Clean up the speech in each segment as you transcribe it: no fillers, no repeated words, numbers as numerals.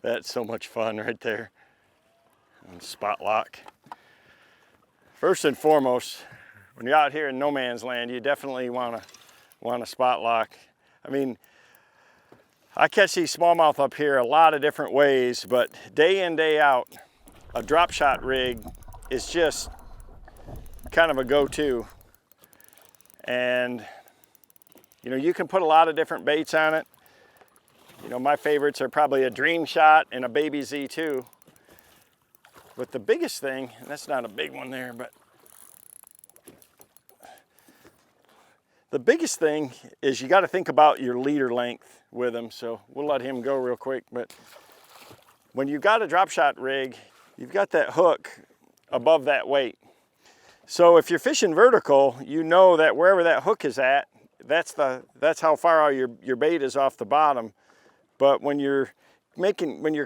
That's so much fun right there. And spot lock. First and foremost, when you're out here in no man's land, you definitely want to spot lock. I mean, I catch these smallmouth up here a lot of different ways, but day in, day out, a drop shot rig is just kind of a go-to. And you know, you can put a lot of different baits on it. You know, my favorites are probably a Dream Shot and a Baby Z2. But the biggest thing, and that's not a big one there, but the biggest thing is you got to think about your leader length with them. So we'll let him go real quick. But when you've got a drop shot rig, you've got that hook above that weight. So if you're fishing vertical, you know that wherever that hook is at, that's how far out your bait is off the bottom. But when you're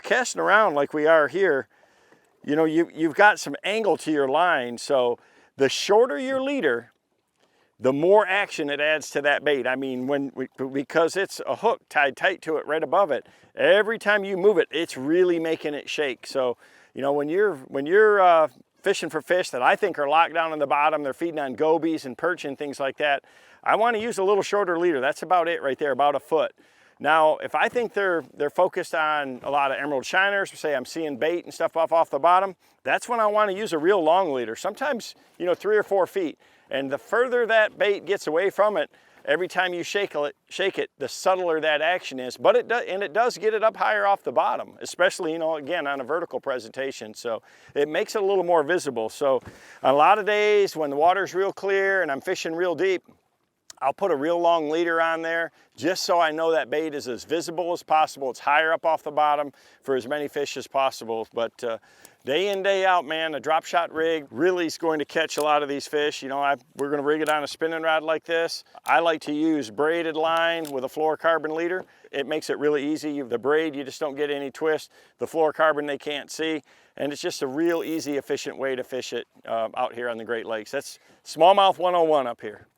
casting around like we are here, you know, you've got some angle to your line. So the shorter your leader, the more action it adds to that bait. I mean, because it's a hook tied tight to it right above it, every time you move it, it's really making it shake. So, you know, when you're fishing for fish that I think are locked down on the bottom, they're feeding on gobies and perch and things like that, I want to use a little shorter leader. That's about it right there, about a foot. Now, if I think they're focused on a lot of emerald shiners, say I'm seeing bait and stuff off the bottom, that's when I want to use a real long leader. Sometimes, you know, 3 or 4 feet. And the further that bait gets away from it, every time you shake it, the subtler that action is. But it does get it up higher off the bottom, especially, you know, again, on a vertical presentation. So it makes it a little more visible. So on a lot of days when the water's real clear and I'm fishing real deep, I'll put a real long leader on there just so I know that bait is as visible as possible. It's higher up off the bottom for as many fish as possible. But day in, day out, man, a drop shot rig really is going to catch a lot of these fish. You know, we're going to rig it on a spinning rod like this. I like to use braided line with a fluorocarbon leader. It makes it really easy. The braid, you just don't get any twist. The fluorocarbon, they can't see. And it's just a real easy, efficient way to fish it out here on the Great Lakes. That's Smallmouth 101 up here.